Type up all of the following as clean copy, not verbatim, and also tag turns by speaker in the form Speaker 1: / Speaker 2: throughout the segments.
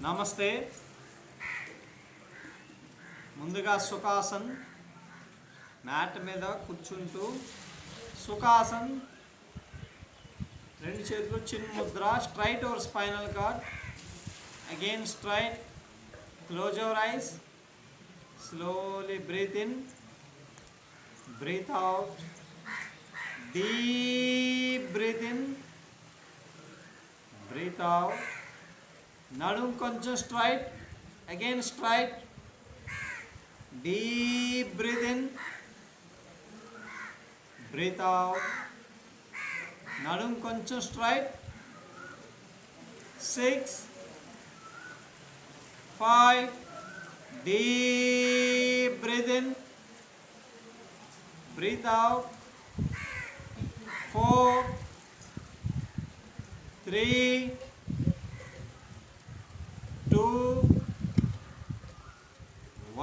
Speaker 1: నమస్తే. ముందుగా సుఖాసన్ మ్యాట్ మీద కూర్చుంటూ సుఖాసన్ రెండు చేతులు chin mudra straight over spinal cord. Again straight. Close your eyes. Slowly breathe in, breath out. Deep breath in, breath out. నడుం కొంచెం straight. Again straight. Deep breath in, breath out. నడుం కొంచెం straight. 6 5 deep breath in, breath out. 4 3 2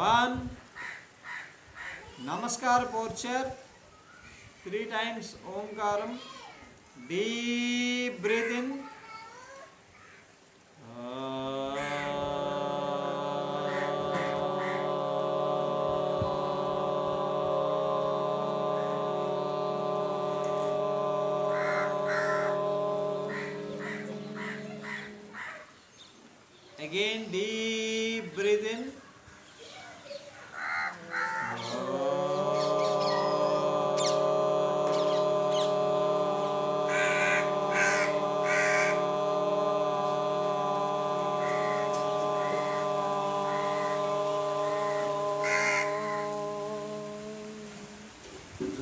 Speaker 1: 1. Namaskar posture. 3 times Omkaram. Deep breathe in. Again deep breathe in.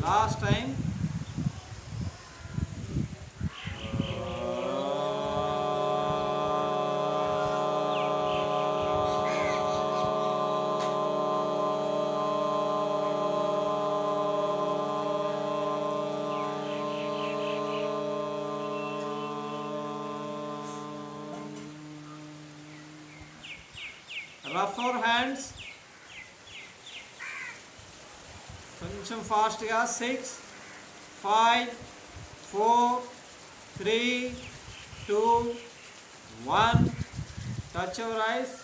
Speaker 1: Last time. Rough our hands. కొంచెం ఫాస్ట్గా. 6 5 4 3 2 1. Touch your eyes.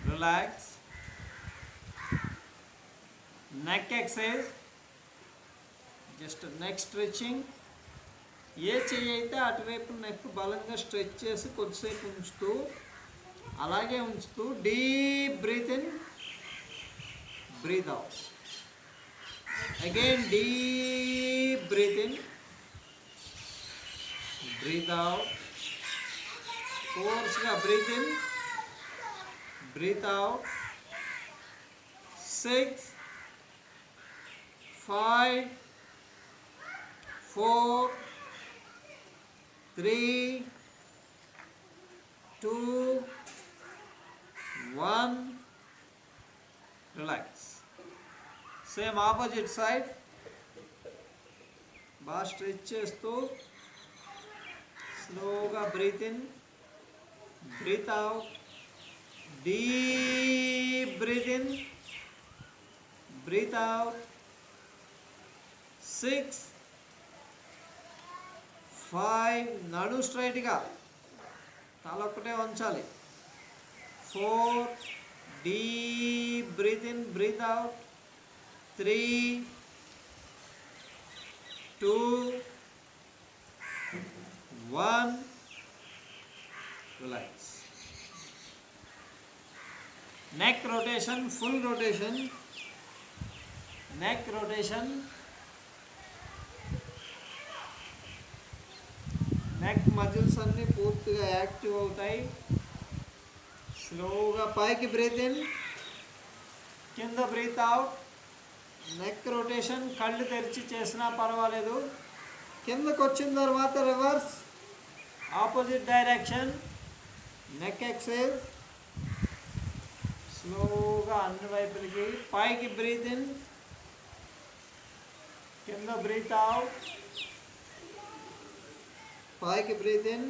Speaker 1: Relax. Neck exercise. Just neck stretching. ఏ చెయ్యి అయితే అటువైపు neck బలంగా stretch చేసి కొద్దిసేపు ఉంచుతూ అలాగే ఉంచుతూ deep breath in, breath out. Again deep breath in, breath out. ఫోర్స్గా breath in, breath out. 6 5 4 3 2 1. Relax. Same opposite side. బాగా స్ట్రెచ్ చేస్తూ స్లోగా breathe in, breath out. Deep breath in, breath out. 6 5. నడు స్ట్రైట్గా, తల ఒక్కటే ఉంచాలి. 4 deep breath in, breath out. 3 2 1. Relax. Neck rotation, full rotation. Neck rotation. Neck muscles అన్నీ పూర్తిగా యాక్టివ్ అవుతాయి. స్లోగా పైకి బ్రీత్ ఇన్, కింద బ్రీత్ అవుట్. నెక్ రొటేషన్ కళ్ళు తెరిచి చేసినా పర్వాలేదు. కిందకు వచ్చిన తర్వాత reverse, opposite direction. Neck exercise. స్లోగా అన్ని వైపులకి. పైకి బ్రీత్ ఇన్, కింద బ్రీత్ అవుట్. పైకి బ్రీత్ ఇన్,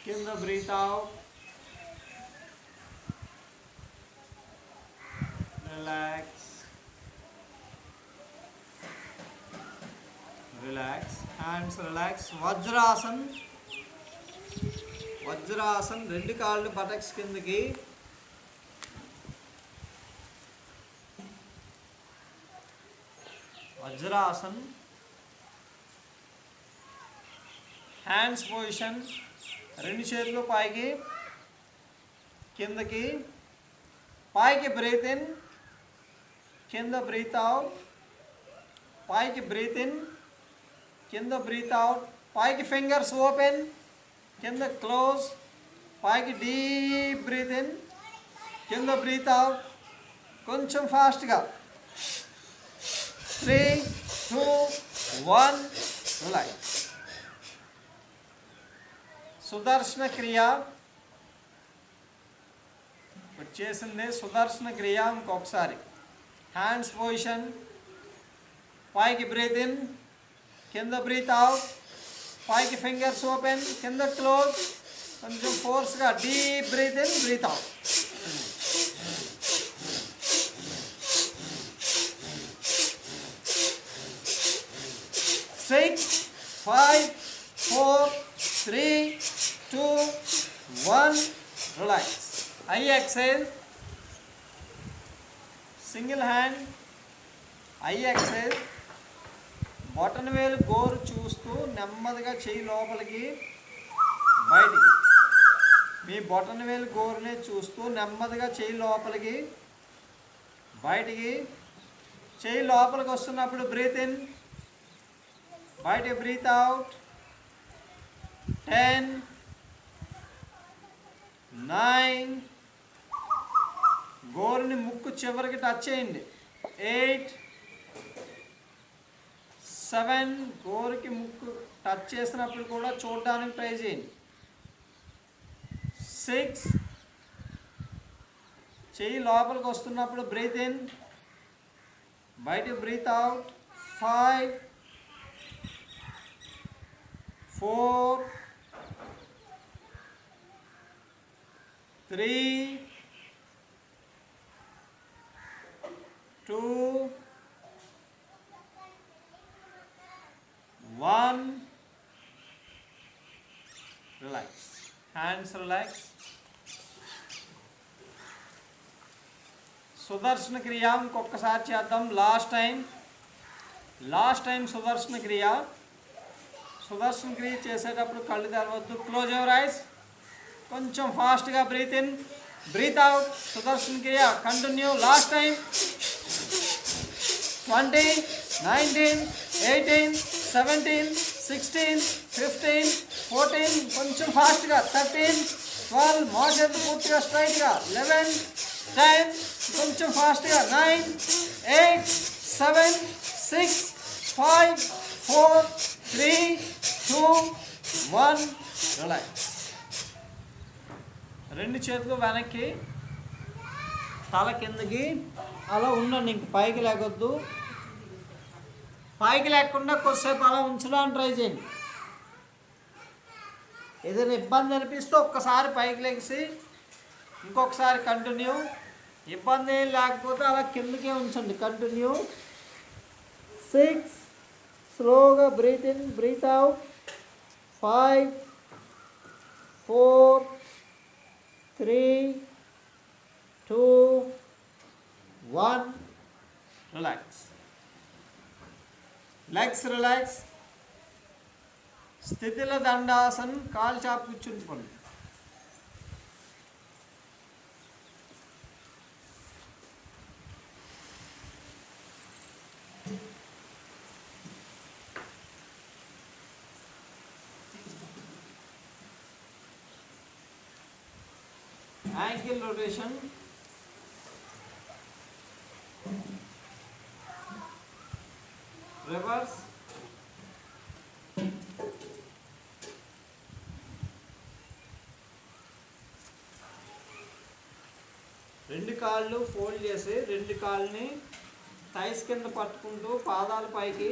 Speaker 1: కింద breath out. Relax. Relax, hands relax. Vajrasan, Vajrasan. రెండు కాళ్ళు బటక్స్ కిందకి. వజ్రాసన్. హ్యాండ్స్ పొజిషన్, రెండు చేతులు పైకి కిందకి. పైకి బ్రీత్ ఇన్, కింద బ్రీత్ అవుట్. పైకి బ్రీత్ ఇన్, కింద బ్రీత్ అవుట్. పైకి ఫింగర్స్ ఓపెన్, కింద క్లోజ్. పైకి డీప్ బ్రీత్ ఇన్, కింద బ్రీత్ అవుట్. కొంచెం ఫాస్ట్గా. 3, 2, 1 రిలాక్స్. సుదర్శన క్రియ వచ్చేసింది. సుదర్శన క్రియ ఇంకొకసారి. హ్యాండ్స్ పొజిషన్, పైకి బ్రీత్ ఇన్, కింద బ్రీత్ అవుట్. పైకి ఫింగర్స్ ఓపెన్, కింద క్లోజ్. కొంచెం ఫోర్స్గా deep breath in, breath out. Six, 5, 4, 3, 2, 1 relax. I exhale. Single hand. I exhale. Button వేలు గోరు చూస్తూ నెమ్మదిగా చెయ్యి లోపలికి బయటికి. మీ బటన్ వేలు గోరునే చూస్తూ నెమ్మదిగా చెయ్యి లోపలికి బయటికి. చెయ్యి లోపలికి వస్తున్నప్పుడు బ్రీత్ ఇన్, బయటికి బ్రీత్ అవుట్. 10, 9. గోరుని ముక్కు చివరికి టచ్ చేయండి. 8, 7. గోరుకి ముక్కు టచ్ చేసినప్పుడు కూడా చూడడానికి ట్రై చేయండి. 6. చెయ్యి లోపలికి వస్తున్నప్పుడు బ్రీత్ ఇన్, బయటికి breath out. 5, 4, 3, 2, 1 relax. Hands relax. Sudarshan Kriya ఇంకొకసారి చేద్దాం. లాస్ట్ టైం సుదర్శన క్రియ. సుదర్శన క్రియ చేసేటప్పుడు కళ్ళు తెరవద్దు. Close your ice. కొంచెం ఫాస్ట్గా బ్రీత్ ఇన్, బ్రీత్ అవుట్. సుదర్శన క్రియ కంటిన్యూ. Last time. 20, 19, 18, 17, 16, 15, 14. కొంచెం ఫాస్ట్గా. 13, 12. మోచేతులు పూర్తిగా స్ట్రైట్గా. 11, 10. కొంచెం ఫాస్ట్గా. 9, 8, 7, 6, 5, 4, 3, 2, 1 రిలాక్స్. రెండు చేతులు వెనక్కి, తల కిందకి. అలా ఉండండి, ఇంక పైకి లేకొద్దు. పైకి లేకుండా కొద్దిసేపు అలా ఉంచడానికి ట్రై చేయండి. ఏదైనా ఇబ్బంది అనిపిస్తే ఒక్కసారి పైకి లేచి ఇంకొకసారి కంటిన్యూ. ఇబ్బంది ఏం లేకపోతే అలా కిందకే ఉంచండి. కంటిన్యూ. 6. స్లోగా breathe in, breath out. 5, 4, 3, 2, 1 relax. Legs relax. స్థితిలో దండాసన్. కాలు చాపు కూర్చుని పోండి. Ankle rotation. రివర్స్. రెండు కాళ్ళు ఫోల్డ్ చేసి రెండు కాళ్ళని థైస్ కింద పట్టుకుంటూ పాదాల పైకి.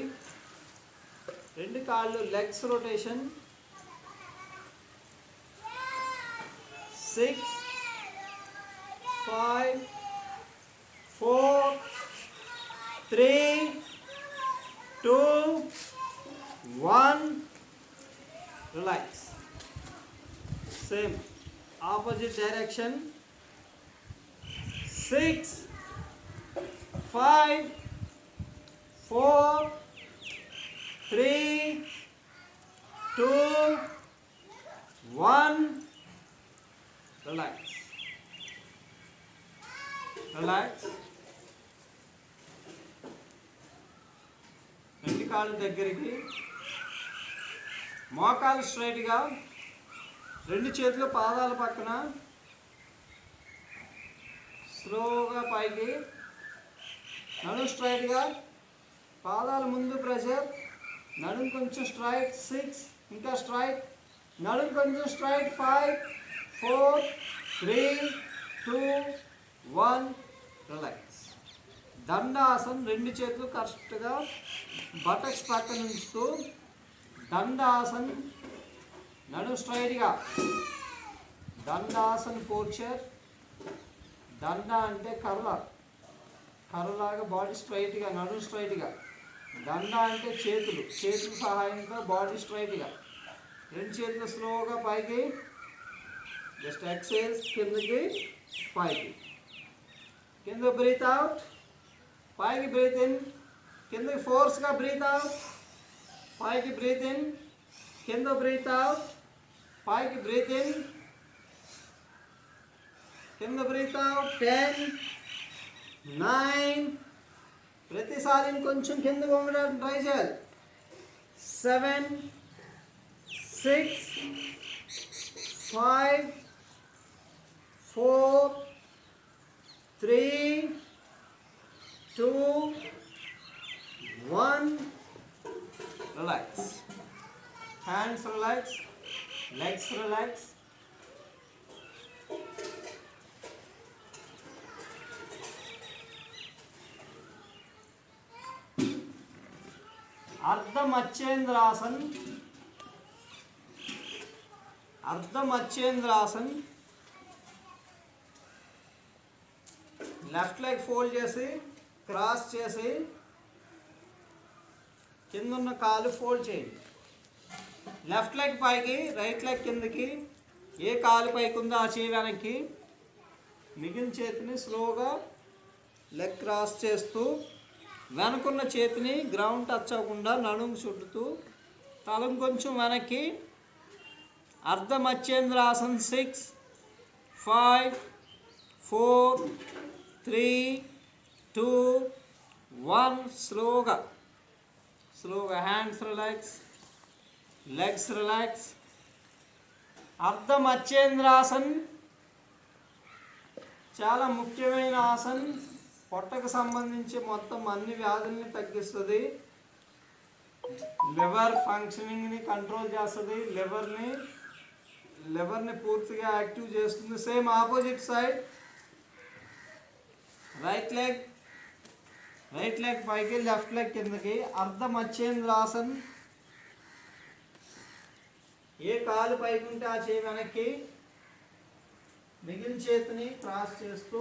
Speaker 1: రెండు కాళ్ళు legs rotation. 6, 5, 4, 3, 2, relax. Same, opposite direction. 6, 5, 4, 3, 2, 1. Relax. Relax. రెండు కాళ్ళు దగ్గరికి, మోకాలు స్ట్రైట్గా, రెండు చేతులు పాదాల పక్కన, స్లోగా పైకి, నడుము స్ట్రైట్గా, పాదాల ముందు ప్రెషర్, నడుము కొంచెం స్ట్రైట్. 6, ఇంకా స్ట్రైట్, నడుము కొంచెం స్ట్రైట్. 5, 4, 3, 2, 1. రిలాక్స్. దండాసన్, రెండు చేతులు కరెక్ట్గా బటక్స్ పక్కన ఉంచుతూ దండాసన్, నడుము స్ట్రైట్గా. దండాసన్ పోర్చర్. దండ అంటే కర్ర, కర్రలాగా బాడీ స్ట్రైట్గా, నడుము స్ట్రైట్గా. దండ అంటే చేతులు, చేతుల సహాయంతో బాడీ స్ట్రైట్గా. రెండు చేతులు స్లోగా పైకి, జస్ట్ ఎక్సైజ్, కిందకి పైకి. కింద బ్రీత్ అవుట్, పైకి బ్రీత్ ఇన్, కిందకి ఫోర్స్గా బ్రీత్ అవుట్, పైకి బ్రీత్ ఇన్, కింద బ్రీత్ అవుట్, పైకి బ్రీత్ ఇన్, కింద బ్రీత్ అవుట్. 10, 9. ప్రతిసారి కొంచెం కిందకు ఉండడానికి ట్రై చేయాలి. 7, 6, 5, 4, 3, 2, 1. Relax. Hands relax, legs relax. Ardhamatsyendrasan. Ardhamatsyendrasan. Left leg fold చేసి, క్రాస్ చేసి, కిందున్న కాలు ఫోల్డ్ చేయండి. లెఫ్ట్ లెగ్ పైకి, రైట్ లెగ్ కిందకి. ఏ కాలు పైకి ఉందో ఆ చేయి వెనక్కి. మిగిలిన చేతిని స్లోగా లెగ్ క్రాస్ చేస్తూ, వెనకున్న చేతిని గ్రౌండ్ టచ్ అవ్వకుండా నడుము చుట్టుతూ, తలం కొంచెం వెనక్కి. అర్ధమచ్చేంద్రాసన్. 6, 5, 4, 3, 2, 1. స్లోగా, స్లోగా. Hands relax, legs relax. Ardhamatsyendrasan చాలా ముఖ్యమైన ఆసన్. పొట్టకు సంబంధించి మొత్తం అన్ని వ్యాధుల్ని తగ్గిస్తుంది. లివర్ ఫంక్షనింగ్ని కంట్రోల్ చేస్తుంది. లివర్ని పూర్తిగా యాక్టివ్ చేస్తుంది. Same opposite side. Right leg పైకి, లెఫ్ట్ లెగ్ కిందకి. అర్ధమచ్చేంద్రాసన్. ఏ కాలు పైకి ఉంటే ఆ చేయి వెనక్కి. మిగిలిన చేతిని క్రాస్ చేస్తూ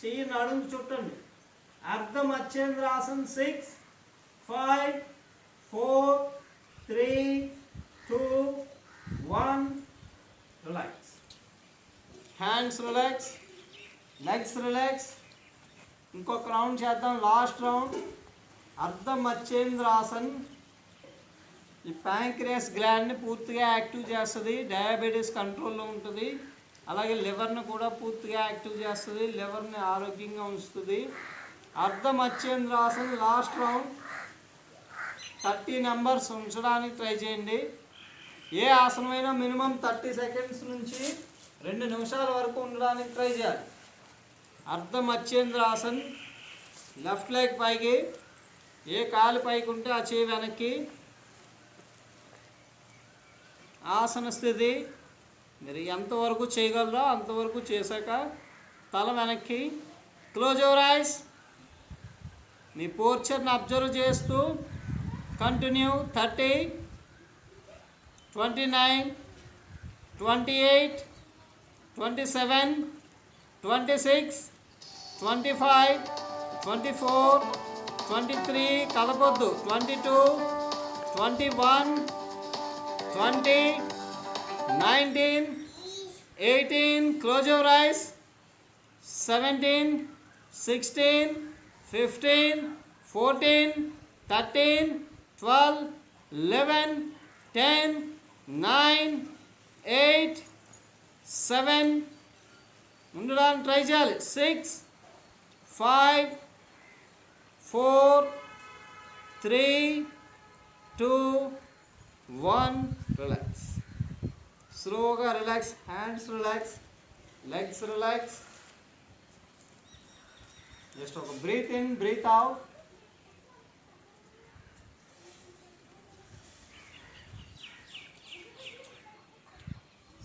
Speaker 1: చెయ్యి నడుము చుట్టండి. అర్ధమచ్చేంద్రాసన్. 6, 5, 4, 3, 2, 1. Relax. Hands relax, legs relax. ఇంకొక రౌండ్ చేద్దాం, లాస్ట్ రౌండ్. అర్ధమచ్చేంద్రాసన్ ఈ ప్యాంక్రియాస్ గ్లాండ్ని పూర్తిగా యాక్టివ్ చేస్తుంది. డయాబెటీస్ కంట్రోల్లో ఉంటుంది. అలాగే లివర్ని కూడా పూర్తిగా యాక్టివ్ చేస్తుంది. లివర్ని ఆరోగ్యంగా ఉంచుతుంది. అర్ధమచ్చేంద్రాసన్ లాస్ట్ రౌండ్. 30 నెంబర్స్ ఉంచడానికి ట్రై చేయండి. ఏ ఆసనమైనా మినిమం 30 సెకండ్స్ నుంచి 2 నిమిషాల వరకు ఉండడానికి ట్రై చేయాలి. అర్ధమచ్చేంద్రాసన్. లెఫ్ట్ లెగ్ పైకి, ఏ కాలు పైకి ఉంటే ఆ చేయి వెనక్కి. ఆసన స్థితి మీరు ఎంతవరకు చేయగలరో అంతవరకు చేశాక తల వెనక్కి. Close your eyes. మీ పోర్చర్ని అబ్జర్వ్ చేస్తూ కంటిన్యూ. 30, 29, 28, 27, 26, 25, 24, 23, కలపొద్దు. 22, 21, 20, 19, 18, close your eyes, 17, 16, 15, 14, 13, 12, 11, 10, 9, 8, 7, ఉండడానికి ట్రై చేయాలి, 6, 5, 4, 3, 2, 1. రిలాక్స్. స్లోగా relax. Hands relax, legs relax. Just ఒక breath in, breath out.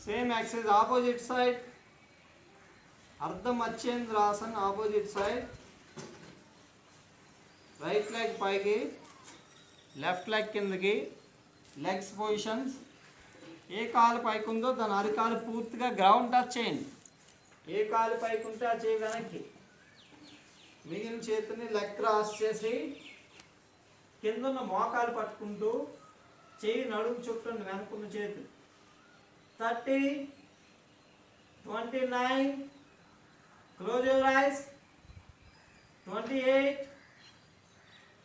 Speaker 1: Same exercise opposite side. Ardhamatsyendrasan opposite side. Right leg పైకి, లెఫ్ట్ లెగ్ కిందకి. Legs positions. ఏ కాలు పైకి ఉందో దాని అరికాలు పూర్తిగా గ్రౌండ్ టచ్ చేయండి. ఏ కాలు పైకి ఉంటే ఆ చేయి వెనక్కి. మిగిలిన చేతిని లెగ్ క్రాస్ చేసి కిందన్న మోకాలు పట్టుకుంటూ చేయి నడుము చుట్టండి వెనకున్న చేతి. 30, 29, close your eyes, 28,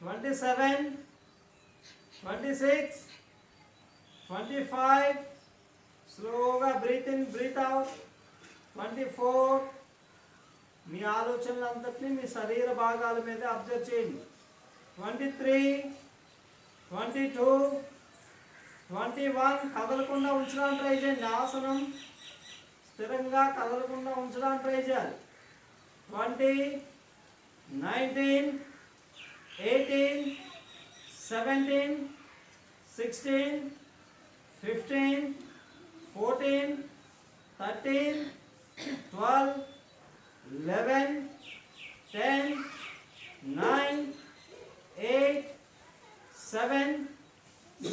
Speaker 1: 27, 26, 25, స్లోగా బ్రీత్ ఇన్, బ్రీత్ అవుట్. 24. మీ ఆలోచనలంతటినీ మీ శరీర భాగాల మీద అబ్జర్వ్ చేయండి. 23, 22, 21. కదలకుండా ఉంచడానికి ట్రై చేయండి. ఆసనం స్థిరంగా కదలకుండా ఉంచడానికి ట్రై చేయాలి. 20, 19, 18, 17, 16, 15, 14, 13, 12, 11, 10, 9, 8, 7,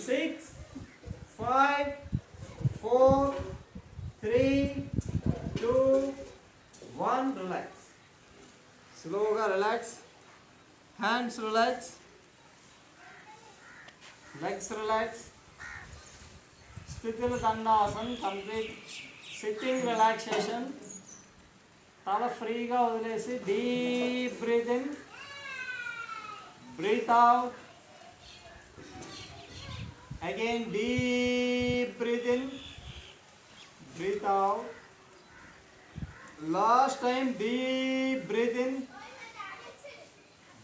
Speaker 1: 6, 5, 4, 3, 2, 1. రిలాక్స్. స్లోగా relax. Hands relax, legs relax. స్థితిల దండాసన్ కంప్లీట్. Sitting relaxation. తల ఫ్రీగా వదిలేసి deep breath in, breath out. Again deep breath in, breath out. Last time deep breath in,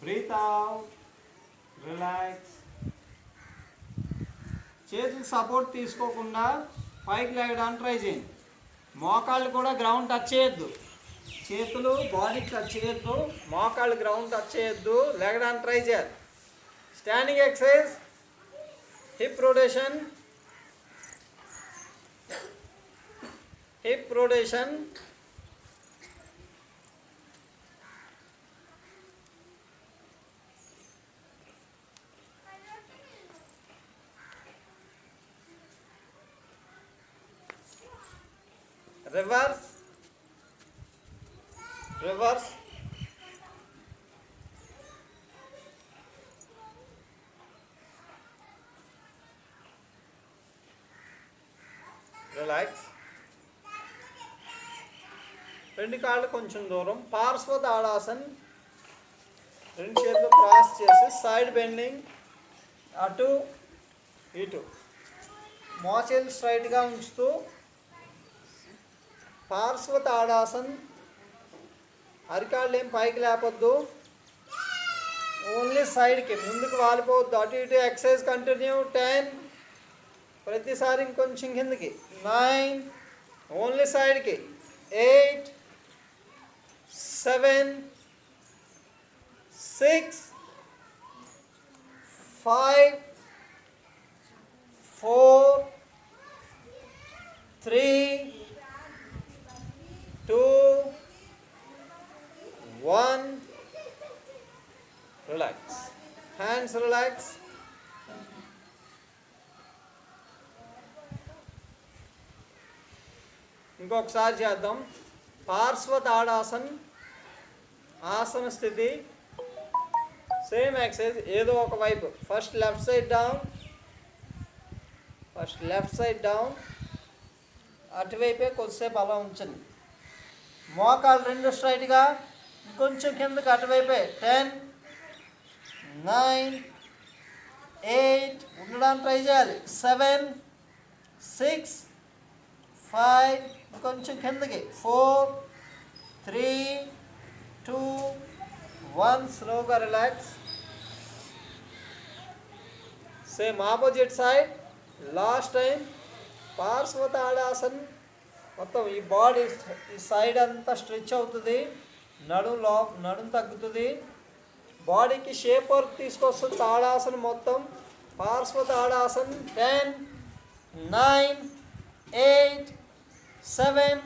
Speaker 1: breath out. Relax. చేతులు సపోర్ట్ తీసుకోకుండా పైకి లేగడానికి ట్రై చేయండి. మోకాళ్ళు కూడా గ్రౌండ్ టచ్ చేయొద్దు. చేతులు బాడీకి టచ్ చేయొద్దు, మోకాళ్ళు గ్రౌండ్ టచ్ చేయొద్దు. లేగడానికి ట్రై చేయాలి. Standing exercise. Hip rotation, hip rotation. Reverse, reverse. Relax. రెండు కాళ్ళు కొంచెం దూరం. పార్శ్వ తాడాసన్. రెండు చేతులు క్రాస్ చేసి సైడ్ బెండింగ్, అటు ఇటు. మోచేలు స్ట్రైట్గా ఉంచుతూ పార్శ్వ తాడాసన్. అరికాళ్ళు ఏం పైకి లేపొద్దు, ఓన్లీ సైడ్కి, ముందుకు వాలిపోవద్దు. అటు ఇటు ఎక్సర్సైజ్ కంటిన్యూ. 10. ప్రతిసారి ఇంకొంచెం కిందకి. 9. ఓన్లీ సైడ్కి. 8, 7, 6, 5, 4, 3, 2, 1. రిలాక్స్. Hands relax. ఇంకొకసారి చేద్దాం. పార్శ్వ తాడాసన్ ఆసన స్థితి. సేమ్ ఎక్సర్సైజ్ ఏదో ఒక వైపు. First left side down, first left side down, అటువైపే కొద్దిసేపు అలా ఉంచండి. మోకాలు రెండు స్ట్రైట్గా, ఇంకొంచెం కిందకి అటువైపే. 10, 9, 8 ఉండడానికి ట్రై చేయాలి. 7, 6, 5 కొంచెం కిందకి. 4, 3, 2, 1 స్లోగా relax. Same opposite side. Last time Parshvatadasan. మొత్తం ఈ బాడీ ఈ సైడ్ అంతా స్ట్రెచ్ అవుతుంది, నడుము తగ్గుతుంది, బాడీకి షేప్ వర్క్ తీసుకొస్తుంది తాడాసన్ మొత్తం. పార్శ్వతాడాసన్. 10, 9, 8, 7,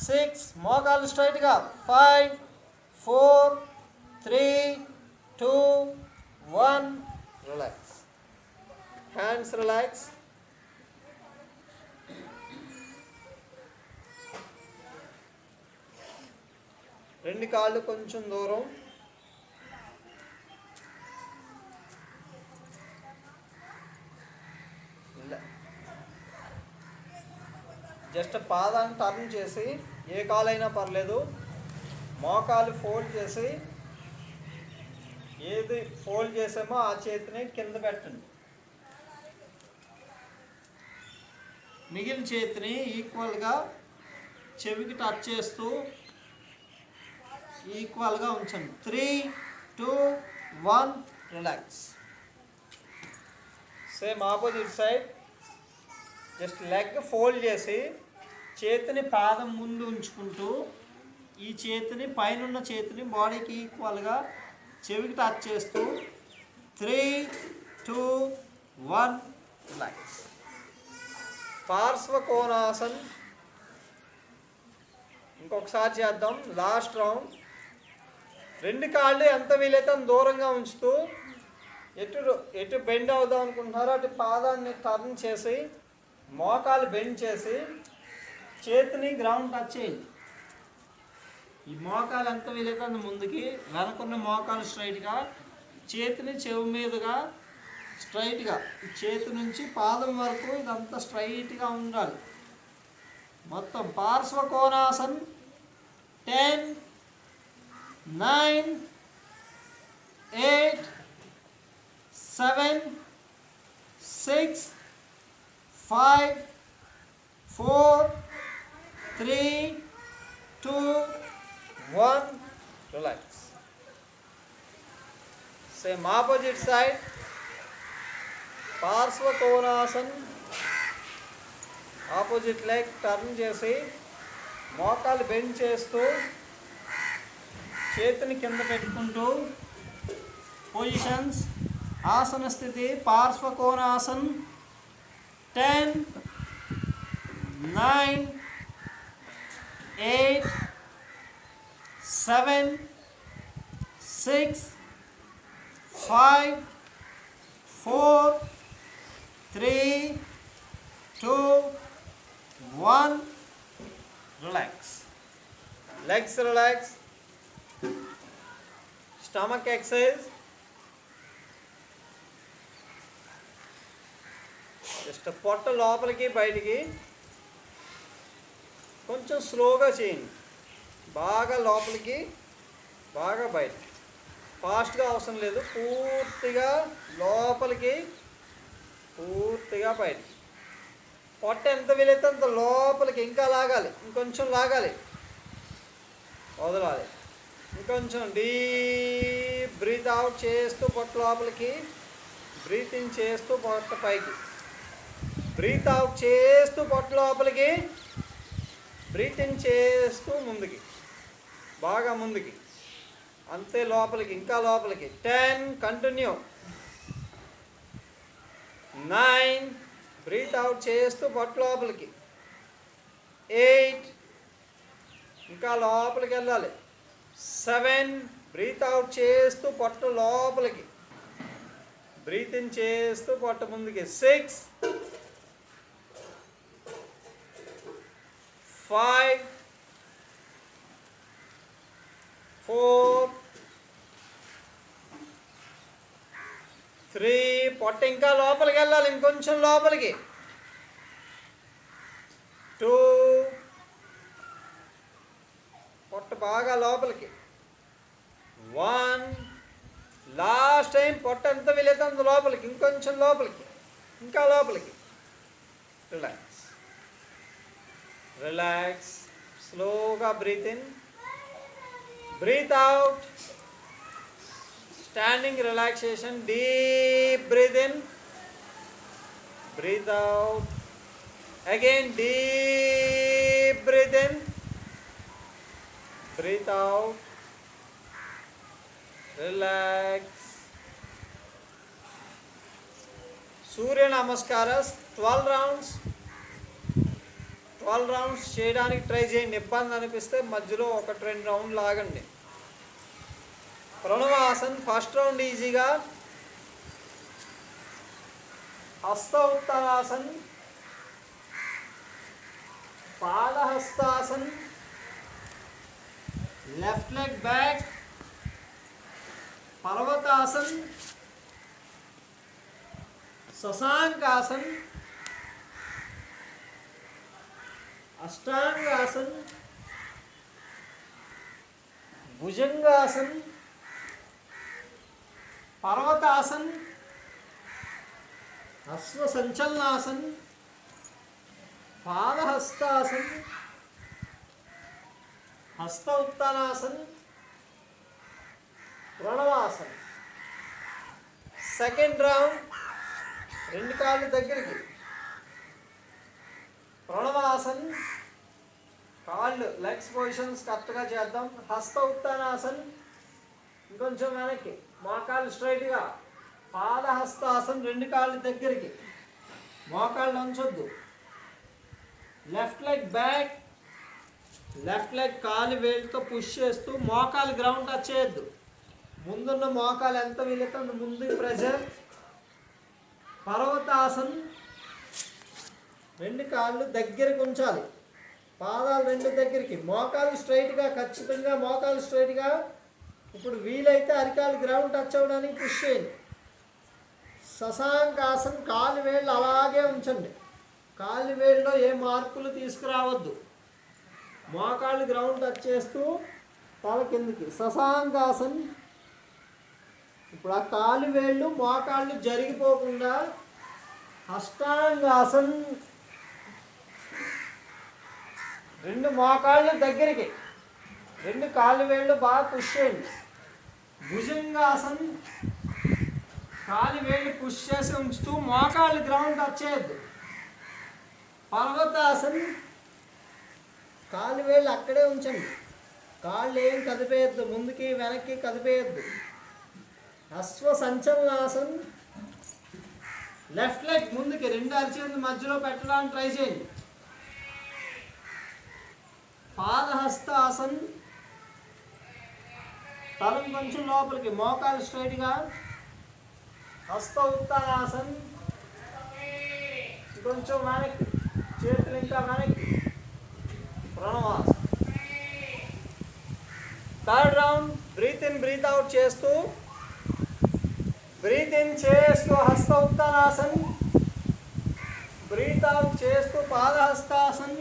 Speaker 1: 6 మోకాలు స్ట్రైట్గా. 5, 4, 3, 2, 1 రిలాక్స్. Hands relax. రెండు కాళ్ళు కొంచెం దూరం. జస్ట్ పాదాన్ని టర్న్ చేసి, ఏ కాలైనా పర్లేదు, మోకాలు ఫోల్డ్ చేసి, ఏది ఫోల్డ్ చేసామో ఆ చేతిని కింద పెట్టండి. మిగిలిన చేతిని ఈక్వల్గా చెవికి టచ్ చేస్తూ ఈక్వల్గా ఉంచండి. 3, 2, 1 relax. Same opposite side. Just leg fold చేసి చేతిని పాదం ముందు ఉంచుకుంటూ ఈ చేతిని పైనున్న చేతిని బాడీకి ఈక్వల్గా చెవికి టచ్ చేస్తూ 3, 2, 1 రిలాక్స్. పార్శ్వకోణాసన్. ఇంకొకసారి చేద్దాం. Last round. రెండు కాళ్ళు ఎంత వీలైతే అంత దూరంగా ఉంచుతూ ఎటు బెండ్ అవుదాం అనుకుంటున్నారో అటు పాదాన్ని టర్న్ చేసి, మోకాలు బెండ్ చేసి, చేతిని గ్రౌండ్ టచ్ చేయండి. ఈ మోకాలు ఎంత వీలైతే అంత ముందుకి, వెనకున్న మోకాలు స్ట్రైట్గా, చేతిని చెవి మీదుగా స్ట్రైట్గా, ఈ చేతి నుంచి పాదం వరకు ఇదంతా స్ట్రైట్గా ఉండాలి మొత్తం. పార్శ్వకోణాసన్. 10, 9, 8, 7, 6, 5, 4, 3, 2, 1 relax. Same opposite side. Parshvakonasan. Opposite leg turn చేసి, మోకాలు బెండ్ చేస్తూ, చేతిని కింద పెట్టుకుంటూ పొజిషన్స్. ఆసన స్థితి. పార్శ్వకోణాసన్. 10, 9, 8, 7, 6, 5, 4, 3, 2, 1 relax. Legs relax. Stomach exercise. Just పొట్ట లోపలికి బయటికి కొంచెం స్లోగా చేయండి. బాగా లోపలికి, బాగా బయటికి. ఫాస్ట్గా అవసరం లేదు. పూర్తిగా లోపలికి, పూర్తిగా బయటికి. పొట్ట ఎంత వీలైతే అంత లోపలికి ఇంకా లాగాలి. ఇంకొంచెం లాగాలి, వదలాలి. ఇంకొంచెం డీప్ బ్రీత్ అవుట్ చేస్తూ పొట్ట లోపలికి, బ్రీత్ ఇన్ చేస్తూ పొట్ట పైకి, బ్రీత్ అవుట్ చేస్తూ పొట్ట లోపలికి, బ్రీత్ ఇన్ చేస్తూ ముందుకి, బాగా ముందుకి, అంతే లోపలికి, ఇంకా లోపలికి. 10 కంటిన్యూ. 9 బ్రీత్ అవుట్ చేస్తూ పొట్ట లోపలికి. 8 ఇంకా లోపలికి వెళ్ళాలి. 7 బ్రీత్ అవుట్ చేస్తూ పొట్ట లోపలికి, బ్రీత్ ఇన్ చేస్తూ పొట్ట ముందుకి. 6 5 4 3 పొట్ట ఇంకా లోపలికి వెళ్ళాలి, ఇంకొంచెం లోపలికి. పొట్ట ఎంత వీలైతే అంత లోపలికి, ఇంకొంచెం లోపలికి, ఇంకా లోపలికి. Relax relax. స్లోగా breathe in, breath out. Standing relaxation. Deep breath in, breath out. Again deep breath in, breath out. Relax. Surya namaskaras 12 rounds. 12 rounds చేయడానికి ట్రై చేయండి. ఇబ్బంది అనిపిస్తే మధ్యలో 1-2 రౌండ్లు ఆగండి. ప్రణవాసన్ ఫస్ట్ రౌండ్ ఈజీగా. Hasta Uttarasan, Padahastasan, left leg back, Parvatasan, Shashankasan, Ashtangasan, Bhujangasan, Parvatasan, Ashwa Sanchalanasan, Padahastasan, Hasta Uttanasan, ప్రణవాసన్. Second round. 2 కాళ్ళు దగ్గరికి. ప్రణవాసన్. కాళ్ళు లెగ్స్ పొజిషన్స్ కరెక్ట్గా చేద్దాం. హస్త ఉత్తానాసన్, ఇంకొంచెం వెనక్కి, మోకాళ్ళు స్ట్రైట్గా. పాదహస్తాసన్, 2 కాళ్ళు దగ్గరికి, మోకాళ్ళు ఉంచొద్దు. Left leg back, left leg కాలు వేలుతో పుష్ చేస్తూ మోకాలు గ్రౌండ్ టచ్ చేయొద్దు. ముందున్న మోకాలు ఎంత వీలైతే అంత ముందు ప్రెజర్. పర్వతాసన్, 2 కాళ్ళు దగ్గరికి ఉంచాలి, పాదాలు 2 దగ్గరికి, మోకాలు స్ట్రైట్గా, ఖచ్చితంగా మోకాలు స్ట్రైట్గా. ఇప్పుడు వీలైతే అరికాలు గ్రౌండ్ టచ్ అవ్వడానికి పుష్ చేయండి. శశాంకాసన్, కాలు వేళ్ళు అలాగే ఉంచండి, కాలు వేళ్ళలో ఏ మార్పులు తీసుకురావద్దు. మోకాళ్ళు గ్రౌండ్ టచ్ చేస్తూ తల కిందికి. శశాంకాసన్. ఇప్పుడు ఆ కాలు వేళ్ళు మోకాళ్ళు జరిగిపోకుండా. అష్టాంగాసన్, 2 మోకాళ్ళు దగ్గరికి, 2 కాలు వేళ్ళు బాగా పుష్ చేయండి. భుజంగాసన్, కాలు వేళ్ళు పుష్ చేసి ఉంచుతూ మోకాళ్ళు గ్రౌండ్ టచ్ చేయొద్దు. పర్వతాసన్, కాలు వేళ్ళు అక్కడే ఉంచండి, కాళ్ళు ఏం కదిపేయద్దు, ముందుకి వెనక్కి కదిపేయద్దు. అశ్వ సంచలనాసన్, లెఫ్ట్ లెగ్ ముందుకి 2 అరిచేతులు మధ్యలో పెట్టడానికి ట్రై చేయండి. పాదహస్తాసన్, తలం కొంచెం లోపలికి, మోకాలు స్ట్రైట్గా. హస్త ఉత్తానాసన్, కొంచెం వెనక్కి, చేతులు ఇంకా వెనక్కి. Pranavasan. Third round. Breathe in breath out చేస్తూ, బ్రీత్ ఇన్ చేస్తూ హస్త ఉత్తానాసన్, బ్రీత్ అవుట్ చేస్తూ పాదహస్తాసన్,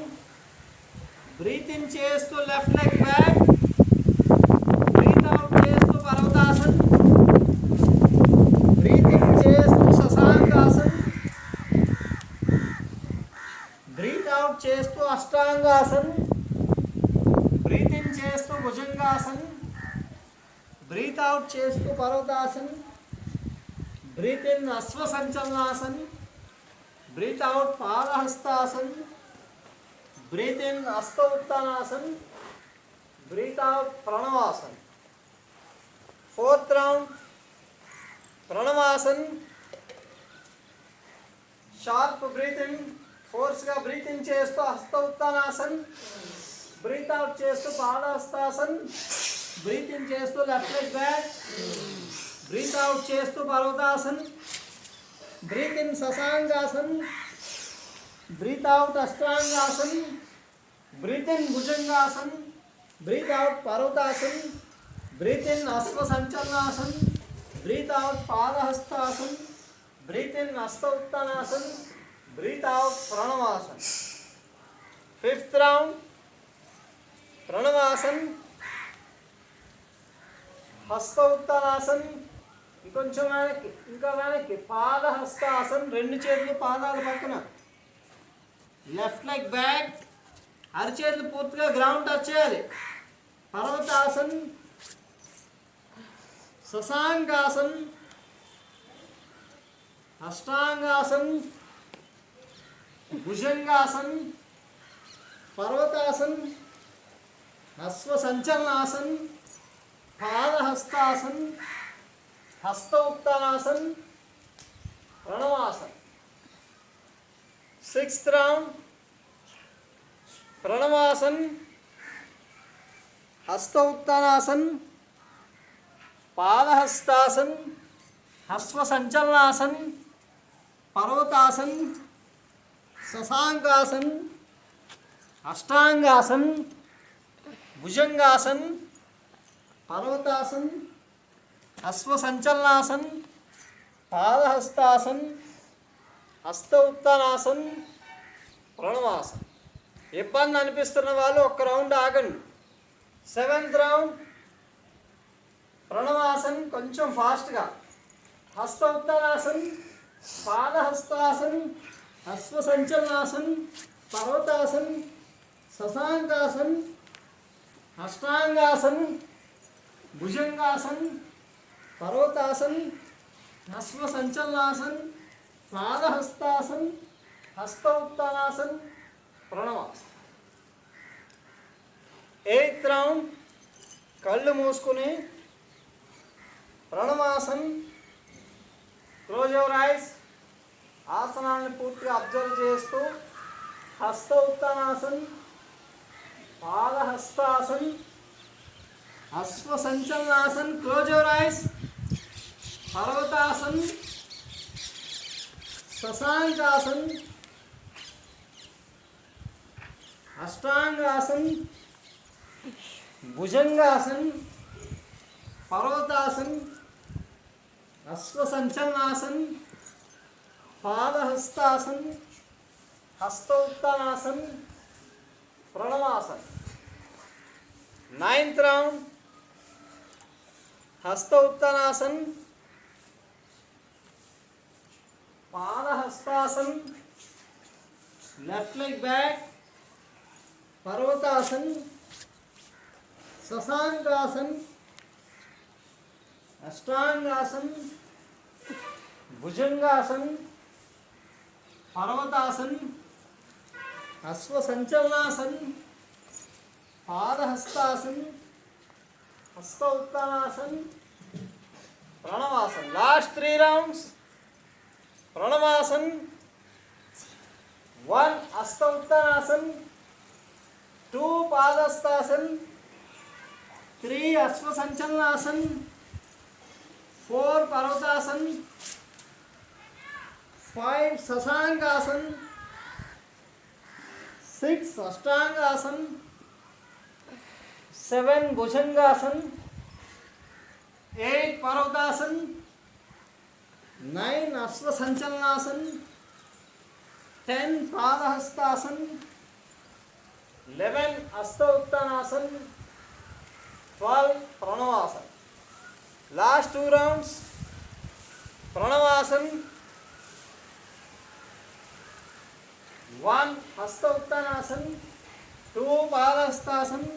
Speaker 1: బ్రీత్ ఇన్ చేస్తూ left leg back, breathe out చేస్తూ పర్వతాసన్, బ్రీత్ ఇన్ చేస్తూ శశాంకాసన్, బ్రీత్ అవుట్ చేస్తూ అష్టాంగాసన్, బ్రీత్ ఇన్ చేస్తూ భుజంగాసన్, బ్రీత్ అవుట్ చేస్తూ Parvatasan, breathe in Ashwa Sanchalanasan, breathe out Padahastasan, breathe in Hasta Uttanasan, breathe out Pranavasan. Fourth round. Pranavasan. Sharp breathe in, ఫోర్స్గా breath in చేస్తూ Hasta Uttanasan, breathe out చేస్తూ Padahastasan, breathe in చేస్తూ left leg back, breathe out చేస్తూ Parvatasan, breathe in Shashangasan, breathe out Ashtangasan, breathe in Bhujangasan, breathe out Parvatasan, breathe in Ashwa Sanchalanasan, breathe out Padahastasan, breathe in Hasta Uttanasan, breathe out Pranavasan. Fifth round. ప్రణవాసన్, హస్త ఉత్తానాసన్, ఇంకొంచెం వెనక్కి, ఇంకా వెనక్కి. పాదహస్తాసన్, రెండు చేతులు పాదాల పక్కన. లెఫ్ట్ లెగ్ బ్యాక్, అరిచేతులు పూర్తిగా గ్రౌండ్ టచ్ చేయాలి. పర్వతాసన్, శశాంకాసన్, అష్టాంగాసన్, భుజంగాసన్, పర్వతాసన్, అశ్వ సంచలనాసన్, పాదహస్తాసన్, హస్త ఉత్తానాసన్, ప్రణవాసన్. 6th round. ప్రణవాసన్, హస్త ఉత్తానాసన్, పాదహస్తాసన్, హస్వ సంచలనాసన్, పర్వతాసన్, శశాంకాసన్, అష్టాంగాసన్, భుజంగాసన్, పర్వతాసన్, అశ్వ సంచలనాసన్, పాదహస్తాసన్, హస్త ఉత్తానాసన్, ప్రణవాసన్. ఇబ్బంది అనిపిస్తున్న వాళ్ళు ఒక్క రౌండ్ ఆగండి. 7th round. ప్రణవాసన్ కొంచెం ఫాస్ట్గా. హస్త ఉత్తానాసన్, పాదహస్తాసన్, అశ్వ సంచలనాసన్, పర్వతాసన్, శశాంకాసన్, అష్టాంగాసన్, భుజంగాసన్, పర్వతాసన్, అశ్వ సంచలనాసన్, పాదహస్తాసన్, హస్త ఉత్తానాసన్, ప్రణవాసన్. 8th round. కళ్ళు మూసుకుని ప్రణవాసన్, క్లోజ్ యువర్ ఐస్. ఆసనాన్ని పూర్తిగా అబ్జర్వ్ చేస్తూ Hasta Uttanasan, Padahastasan, Ashwa Sanchalanasan, close your eyes. Parvatasan, Shashankasan, Ashtangasan, Bhujangasan, Parvatasan, Ashwa Sanchalanasan, Padahastasan, Hasta Uttanasan, Pranavasan. 9th round. Hasta Uttanasan, Padahastasan, left leg back, Parvatasan, Shashankasan, Ashtangasan, Bhujangasan, Parvatasan, Ashwa Sanchalanasan, Padahastasan, Hasta Uttanasan, ప్రణవాసన్. Last 3 rounds. ప్రణవాసన్. 1 హస్త ఉత్తానాసన్, 2 పాదహస్తాసన్, 3 అశ్వ సంచలనాసన్, 4 పర్వతాసన్, 5 శశాంకాసన్, 6 అష్టాంగాసన్, 7 భుజంగాసన్, 8 పర్వతాసన్, 9 అశ్వ సంచలనాసన్, 10 పాదహస్తాసన్, 11 హస్త ఉత్తానాసన్, 12 ప్రణవాసన్. Last 2 rounds. ప్రణవాసన్. 1 హస్త ఉత్తానాసన్, 2 పాదహస్తాసన్,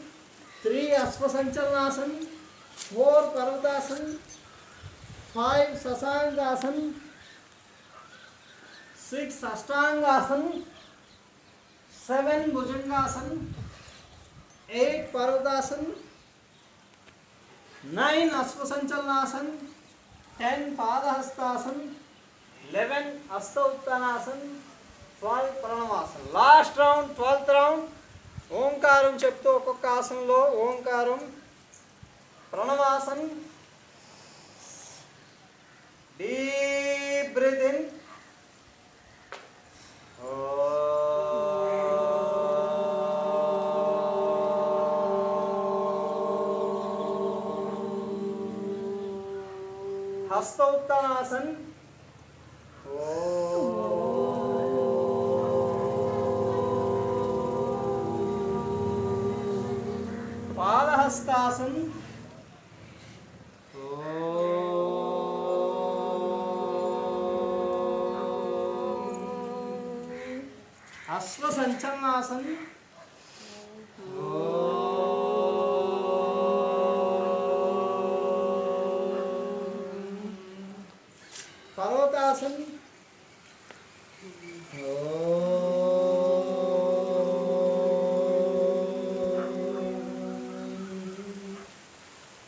Speaker 1: 3 అశ్వ సంచలనాసన్, 4 పర్వతాసన్, 5 శశాంకాసన్, 6 అష్టాంగాసన్, 7 భుజంగాసన్, 8 పర్వతాసన్, 9 అశ్వ సంచలనాసన్, 10 Padahastasan, 11 Hasta Uttanasan, 12 Pranavasan. Last round 12th round. ఓంకారం చెప్తూ ఒక్కొక్క ఆసనంలో ఓంకారం. Pranavasan. Deep breath in. Hasta Uttanasan. Padahastasan. अश्व संचलनासन, पर्वतासन,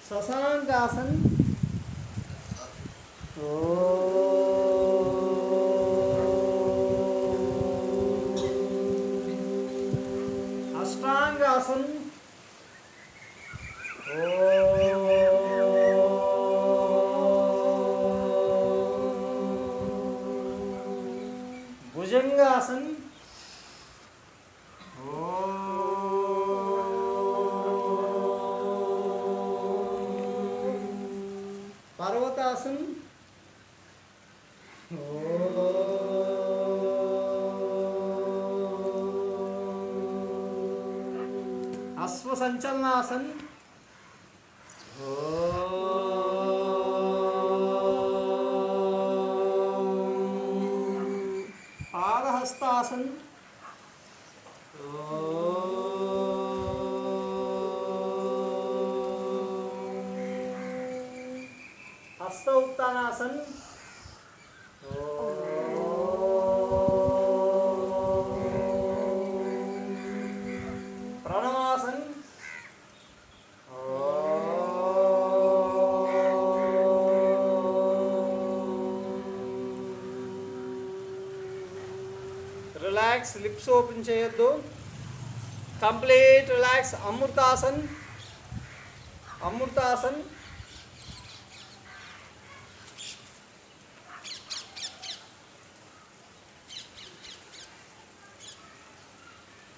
Speaker 1: शशांकासन, अष्टांगासन, भुजंगासन, पर्वतासन, अश्व Sanchalanasan, Padahastasan, Hasta Uttanasan, Pranavasan, relax, lips open చేయొద్దు. Complete relax. Amritasan, Amritasan,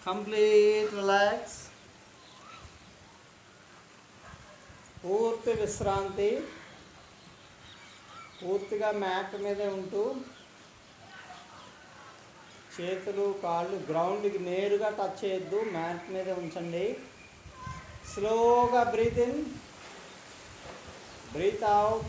Speaker 1: complete relax. పూర్తి విశ్రాంతి. పూర్తిగా మ్యాట్ మీదే ఉంటూ చేతులు కాళ్ళు గ్రౌండ్కి నేరుగా టచ్ చేయొద్దు, మ్యాట్ మీద ఉంచండి. స్లోగా breathe in, breath out.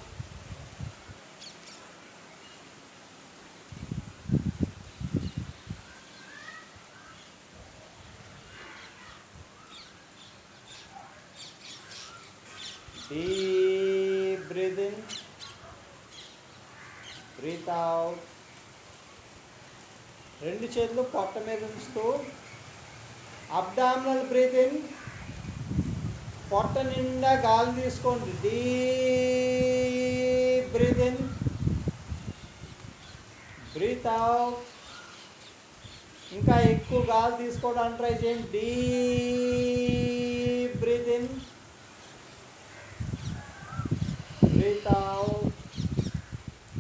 Speaker 1: Deep breath in, breath out. రెండు చేతులు పొట్ట మీద ఉంచుతూ అబ్డామినల్ బ్రీత్ ఇన్, పొట్ట నిండా గాలి తీసుకోండి. Deep breath in, breath out. ఇంకా ఎక్కువ గాలి తీసుకోవడానికి ట్రై చేయండి. Deep breath in, breath out.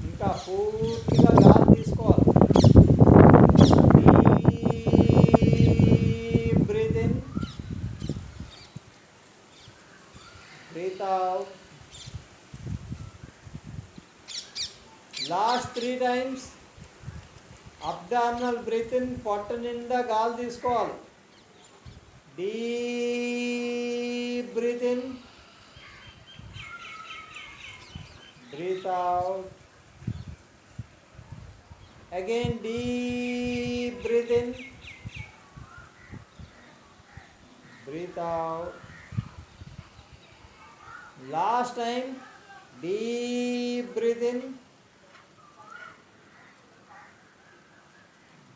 Speaker 1: ఇంకా పూర్తిగా గాలి తీసుకోవాలి. Breathe in, breath out. Last 3 times. Abdominal breathe in, పొట్ట నిండా గాలి తీసుకోవాలి. Deep breath in, breath out. Again deep breathe in, breathe out. Last time, deep breathe in,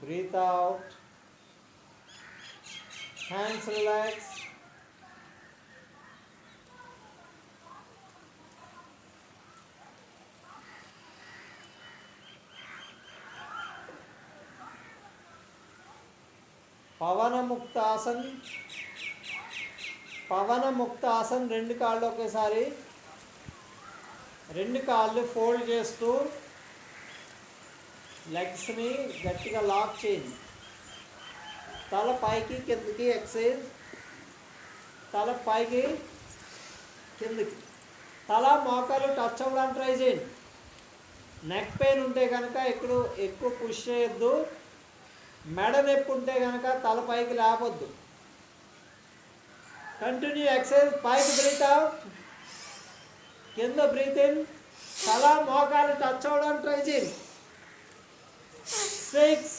Speaker 1: breathe out. Hands relax. పవన ముక్తాసన్, పవన ముక్తాసన్. రెండు కాళ్ళు ఒకేసారి, రెండు కాళ్ళు ఫోల్డ్ చేస్తూ లెగ్స్ని గట్టిగా లాక్ చేయండి. తల పైకి కిందకి ఎక్సైజ్, తల పైకి కిందకి, తల మోకాలు టచ్ అవ్వడానికి ట్రై చేయండి. నెక్ పెయిన్ ఉంటే కనుక ఎక్కువ పుష్ చేయొద్దు. మెడ నొప్పి ఉంటే కనుక తల పైకి లేపొద్దు. Continue exercise. పైకి బ్రీత్ అవుట్, కింద బ్రీత్ ఇన్. తల మోకాలు టచ్ అవ్వడానికి ట్రై చేయండి. 6,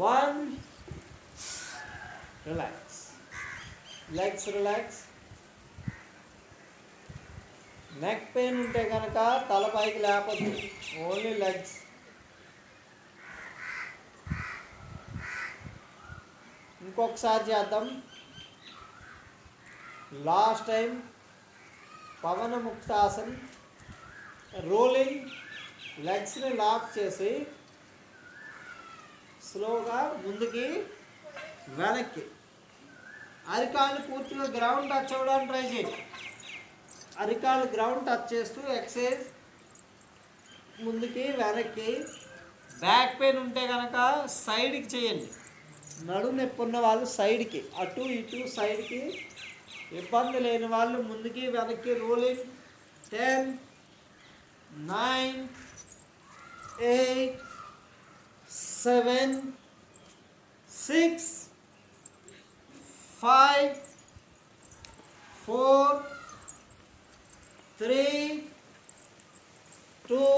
Speaker 1: 1, relax. Legs relax. Neck pain ఉంటే కనుక తల పైకి లేపొద్దు, ఓన్లీ లెగ్స్. ఇంకొకసారి చేద్దాం. లాస్ట్ టైం పవన ముక్తాసన్, రోలింగ్, లెగ్స్ని లాక్ చేసి స్లోగా ముందుకి వెనక్కి, అరికాళ్ళు పూర్తిగా గ్రౌండ్ టచ్ అవ్వడానికి ట్రై చేయండి. అరికాళ్ళు గ్రౌండ్ టచ్ చేస్తూ ఎక్సైజ్ ముందుకి వెనక్కి. బ్యాక్ పెయిన్ ఉంటే కనుక సైడ్కి చేయండి. నడుము నొప్పి ఉన్న వాళ్ళు సైడ్కి, అటు ఇటు సైడ్కి. ఇబ్బంది లేని వాళ్ళు ముందుకి వెనక్కి. Rolling. 10, 9, 8, 7, 6, 5, 4, 3, 2,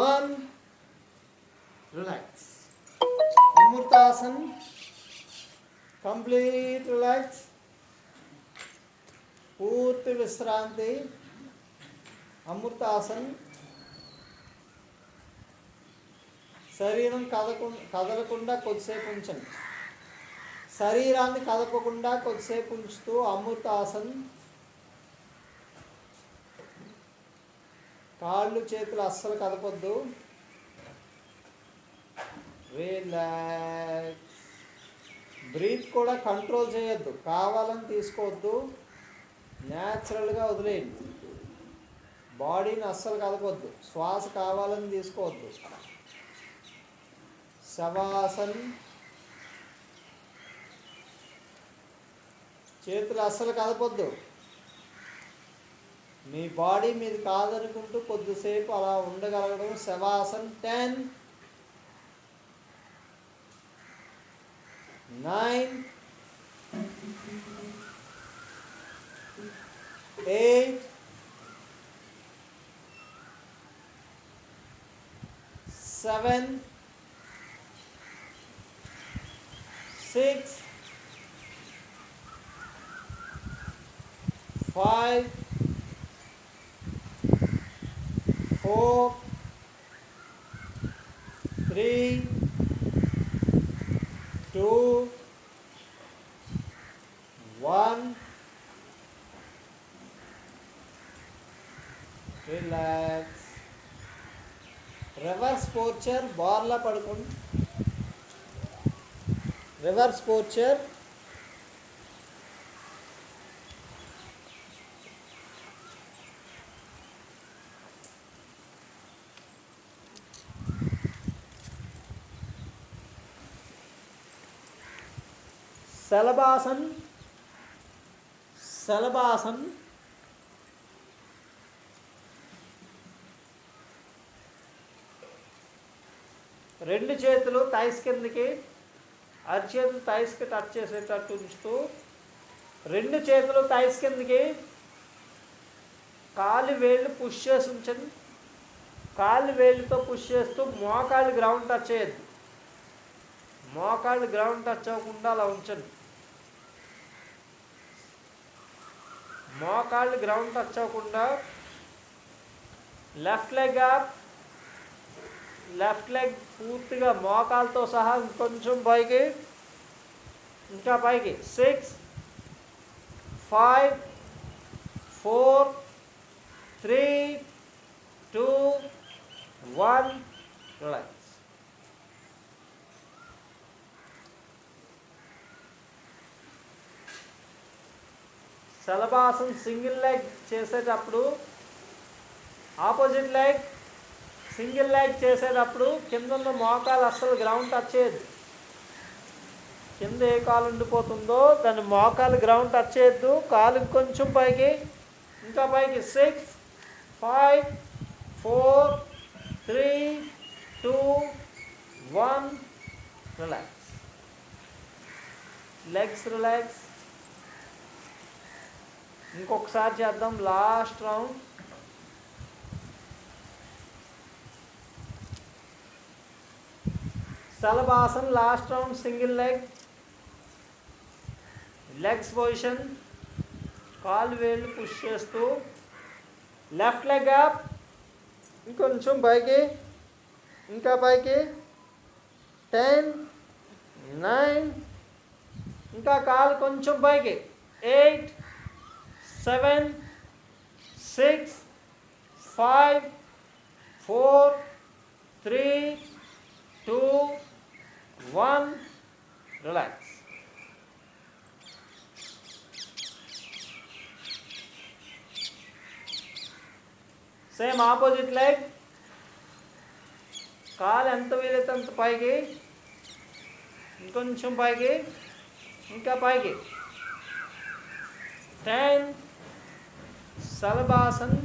Speaker 1: 1. Relax. Amritasan. Complete relax. పూర్తి విశ్రాంతి. అమృతాసన్. శరీరం కదలకుండా కొద్దిసేపు ఉంచండి. శరీరాన్ని కదపకుండా కొద్దిసేపు ఉంచుతూ అమృతాసన్. కాళ్ళు చేతులు అస్సలు కదపొద్దు. రిలాక్స్. బ్రీత్ కూడా కంట్రోల్ చేయొద్దు, కావాలని తీసుకోవద్దు, న్యాచురల్గా వదిలేయండి. బాడీని అస్సలు కదపొద్దు, శ్వాస కావాలని తీసుకోవద్దు. శవాసన్. చేతులు అస్సలు కదపొద్దు. మీ బాడీ మీద కాదనుకుంటూ కొద్దిసేపు అలా ఉండగలగడం శవాసన్. 10, 9, 8, 7, 6, 5, 4, 3, 2, 1. రిలాక్స్. రివర్స్ పోర్చర్. బార్లా పడుకోండి. రివర్స్ పోర్చర్. శలభాసన్. శలభాసన్. రెండు చేతులు థైస్ కిందకి, అరిచేతులు థైస్కి టచ్ చేసేటట్టు ఉంచుతూ, రెండు చేతులు థైస్ కిందకి, కాలు వేళ్ళు పుష్ చేసి ఉంచండి. కాలు వేళ్ళతో పుష్ చేస్తూ మోకాళ్ళు గ్రౌండ్ టచ్ చేయొద్దు. మోకాళ్ళు గ్రౌండ్ టచ్ అవ్వకుండా అలా ఉంచండి. మోకాళ్ళు గ్రౌండ్ టచ్ అవ్వకుండా. Left leg up. Left leg పూర్తిగా మోకాలతో సహా ఇంకొంచెం పైకి, ఇంకా పైకి. 6, 5, 4, 3, 2, 1. రిలాక్స్. శలభాసన్ సింగిల్ లెగ్ చేసేటప్పుడు, ఆపోజిట్ లెగ్ సింగిల్ లెగ్ చేసేటప్పుడు కింద ఉన్న మోకాలు అస్సలు గ్రౌండ్ టచ్ చేయొద్దు. కింద ఏ కాలు ఉండిపోతుందో దాన్ని మోకాలు గ్రౌండ్ టచ్ చేయొద్దు. కాలు ఇంకొంచెం పైకి, ఇంకా పైకి. 6, 5, 4, 3, 2, 1. రిలాక్స్. Legs relax. ఇంకొకసారి చేద్దాం. Last round. Salabhasan, last round, single leg. Legs position. కాలు వేళ్ళు పుష్ చేస్తూ లెఫ్ట్ లెగ్ అప్, ఇంకొంచెం పైకి, ఇంకా పైకి. 10, 9, ఇంకా కాలు కొంచెం పైకి. 8, 7, 6, 5, 4, 3, 2, 1. రిలాక్స్. Same opposite leg. కాలు ఎంత వీలైతే అంత పైకి, ఇంకొంచెం పైకి, ఇంకా పైకి. 10, సలభాసన్.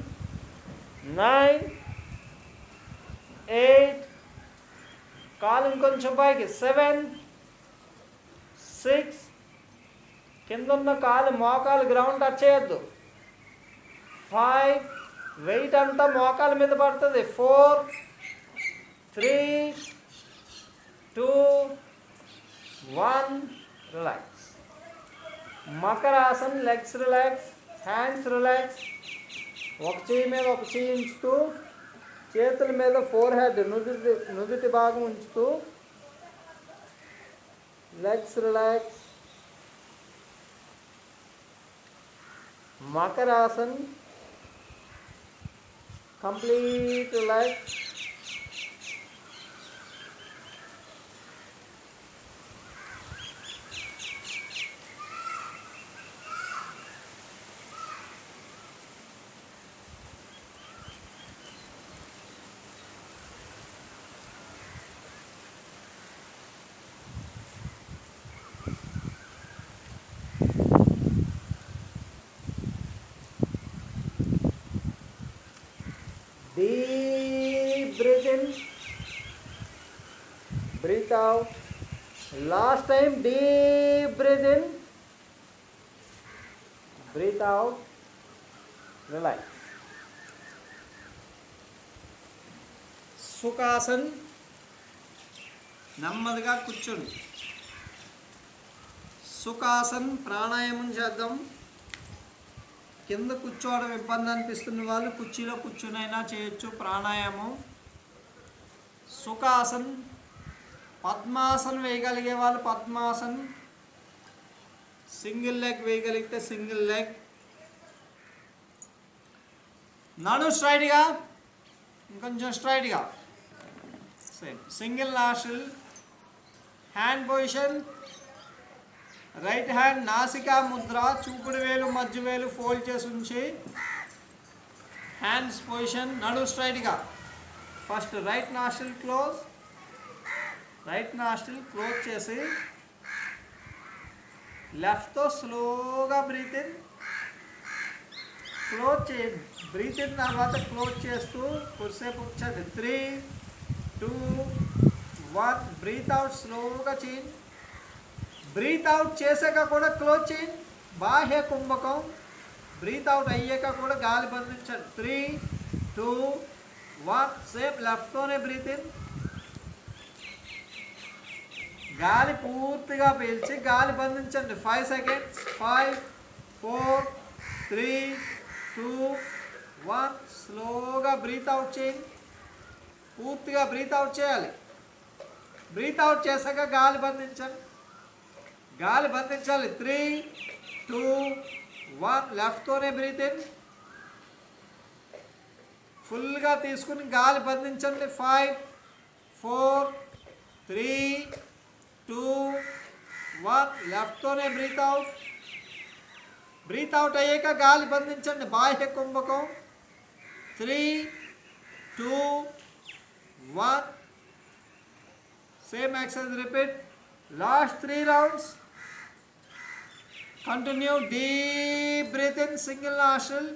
Speaker 1: 9, 8, కాలు ఇంకొంచెం పైకి. 7, 6, కింద ఉన్న కాలు మోకాలు గ్రౌండ్ టచ్ చేయొద్దు. 5, వెయిట్ అంతా మోకాల మీద పడుతుంది. 4, 3, 2, 1. Relax. Makarasan. Legs relax, hands relax. ఒక చెయ్యి మీద ఒక చెయ్యి ఉంచుతూ, చేతుల మీద ఫోర్ హెడ్, నుదుటి భాగం ఉంచుతూ, legs relax. Makarasan. Complete relax. Deep breath in, breathe out. Last time, deep breath in, breathe out, relax. సుఖాసన్. నెమ్మదిగా కూర్చోండి. సుఖాసన్ ప్రాణాయామం చేద్దాం. కింద కూర్చోవడం ఇబ్బంది అనిపిస్తున్న వాళ్ళు కుర్చీలో కూర్చునైనా చేయొచ్చు ప్రాణాయామం. సుఖాసన్. పద్మాసన్ వేయగలిగే వాళ్ళు పద్మాసన్. సింగిల్ లెగ్ వేయగలిగితే సింగిల్ లెగ్. నడు స్ట్రైట్గా, ఇంకొంచెం స్ట్రైట్గా. Same. Single nostril. Hand position. Right hand నాసికా ముద్ర, చూపుడు వేలు మధ్య వేలు ఫోల్డ్ చేసి ఉంచి హ్యాండ్స్ పొజిషన్. నడు స్ట్రైట్గా. First right nostril close. Right nostril close చేసి లెఫ్ట్తో స్లోగా బ్రీత్ ఇన్, క్లోజ్ చేయండి. బ్రీత్ ఇన్ తర్వాత క్లోజ్ చేస్తూ కొద్దిసేపు ఉంచండి. 3, 2, 1. బ్రీత్ అవుట్ స్లోగా చేయండి. బ్రీత్ అవుట్ చేసాక కూడా క్లోజ్ చేయండి. బాహ్య కుంభకం. బ్రీత్ అవుట్ అయ్యాక కూడా గాలి బంధించండి. 3, 2, 1. సేమ్ లెఫ్ట్తోనే బ్రీత్ ఇన్. గాలి పూర్తిగా పీల్చి గాలి బంధించండి. 5 సెకండ్స్. 5, 4, 3, 2, 1. స్లోగా బ్రీత్ అవుట్ చేయండి. పూర్తిగా బ్రీత్ అవుట్ చేయాలి. బ్రీత్ అవుట్ చేశాక గాలి బంధించండి. గాలి బంధించాలి. 3, 2, 1. లెఫ్ట్తోనే బ్రీత్ ఇన్. ఫుల్గా తీసుకుని గాలి బంధించండి. 5, 4, 3, 2, 1. లెఫ్ట్తోనే బ్రీత్ అవుట్. బ్రీత్ అవుట్ అయ్యాక గాలి బంధించండి. బాహ్య కుంభకం. 3, 2, 1. Same exercise repeat. Last 3 rounds. Continue. Deep breath in, single nostril.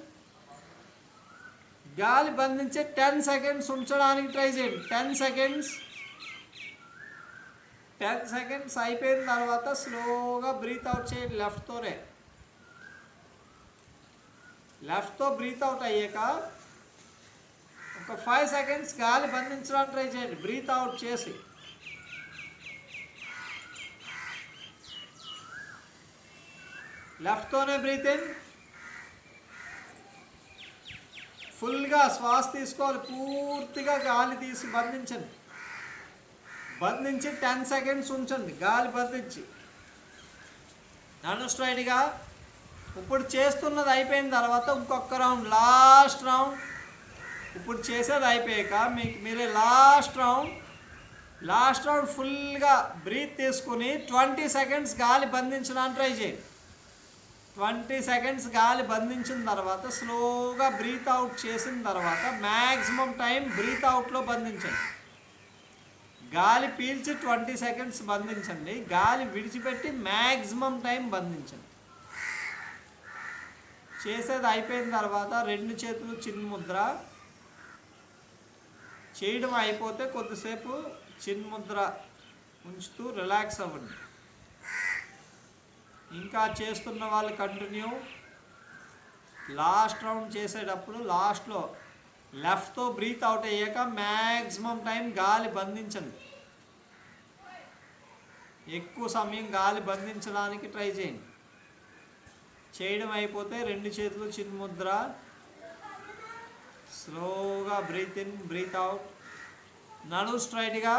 Speaker 1: గాలి బంధించి 10 సెకండ్స్ ఉంచడానికి ట్రై చేయండి. 10 సెకండ్స్. 10 సెకండ్స్ అయిపోయిన తర్వాత స్లోగా బ్రీత్ అవుట్ చేయండి లెఫ్ట్తోనే. లెఫ్ట్తో బ్రీత్ అవుట్ అయ్యాక ఒక 5 సెకండ్స్ గాలి బంధించడానికి ట్రై చేయండి బ్రీత్ అవుట్ చేసి. లెఫ్ట్తోనే బ్రీత్ ఇన్. ఫుల్గా శ్వాస తీసుకోవాలి, పూర్తిగా గాలి తీసి బంధించండి. బంధించి 10 సెకండ్స్ ఉంచండి గాలి బంధించి. నన్ను స్ట్రైట్గా. ఇప్పుడు చేస్తున్నది అయిపోయిన తర్వాత ఇంకొక రౌండ్, లాస్ట్ రౌండ్. ఇప్పుడు చేసేది అయిపోయాక మీరే లాస్ట్ రౌండ్ ఫుల్గా బ్రీత్ తీసుకుని 20 సెకండ్స్ గాలి బంధించడానికి ట్రై చేయండి. 20 సెకండ్స్ గాలి బంధించిన తర్వాత స్లోగా బ్రీత్ అవుట్ చేసిన తర్వాత మ్యాక్సిమం టైం బ్రీత్ అవుట్లో బంధించండి. గాలి పీల్చి 20 సెకండ్స్ బంధించండి, గాలి విడిచిపెట్టి మ్యాక్సిమం టైం బంధించండి. చేసేది అయిపోయిన తర్వాత 2 చేతులు చిన్ముద్ర. చేయడం అయిపోతే కొద్దిసేపు చిన్ముద్ర ఉంచుతూ రిలాక్స్ అవ్వండి. ఇంకా చేస్తున్న వాళ్ళు కంటిన్యూ. లాస్ట్ రౌండ్ చేసేటప్పుడు లాస్ట్లో లెఫ్ట్తో బ్రీత్ అవుట్ అయ్యాక మ్యాక్సిమం టైం గాలి బంధించండి. ఎక్కువ సమయం గాలి బంధించడానికి ట్రై చేయండి. చేయడం అయిపోతే 2 చేతులు చిన్ముద్ర. స్లోగా బ్రీత్ ఇన్, బ్రీత్ అవుట్. నడు స్ట్రైట్గా.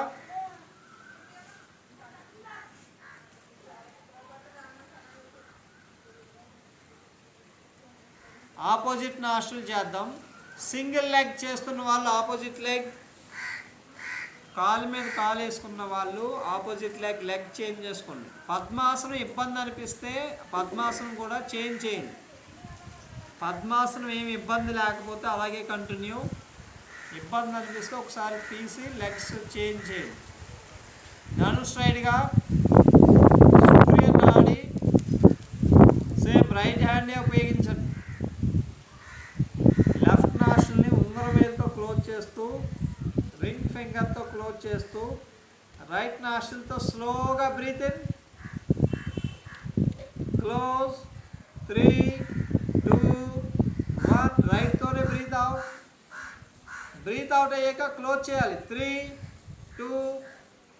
Speaker 1: ఆపోజిట్ నాస్ట్రిల్ చేద్దాం. సింగిల్ లెగ్ చేస్తున్న వాళ్ళు ఆపోజిట్ లెగ్, కాలు మీద కాలు వేసుకున్న వాళ్ళు ఆపోజిట్ లెగ్ చేంజ్ చేసుకోండి. పద్మాసనం ఇబ్బంది అనిపిస్తే పద్మాసనం కూడా చేంజ్ చేయండి. పద్మాసనం ఏమి ఇబ్బంది లేకపోతే అలాగే కంటిన్యూ. ఇబ్బంది అనిపిస్తే ఒకసారి తీసి లెగ్స్ చేంజ్ చేయండి. నన్ను స్ట్రైట్గా. సూర్య నాడి సేమ్ రైట్ హ్యాండే ఉపయోగించండి. లెఫ్ట్ నాస్ట్రిల్ని ఉంగరం వేలుతో క్లోజ్ చేస్తూ, రింగ్ ఫింగర్తో క్లోజ్ చేస్తూ, రైట్ నాస్ట్రిల్తో స్లోగా బ్రీత్ ఇన్, క్లోజ్. 3, 2, 1. రైట్తోనే బ్రీత్ అవుట్. బ్రీత్ అవుట్ అయ్యాక క్లోజ్ చేయాలి. 3, 2,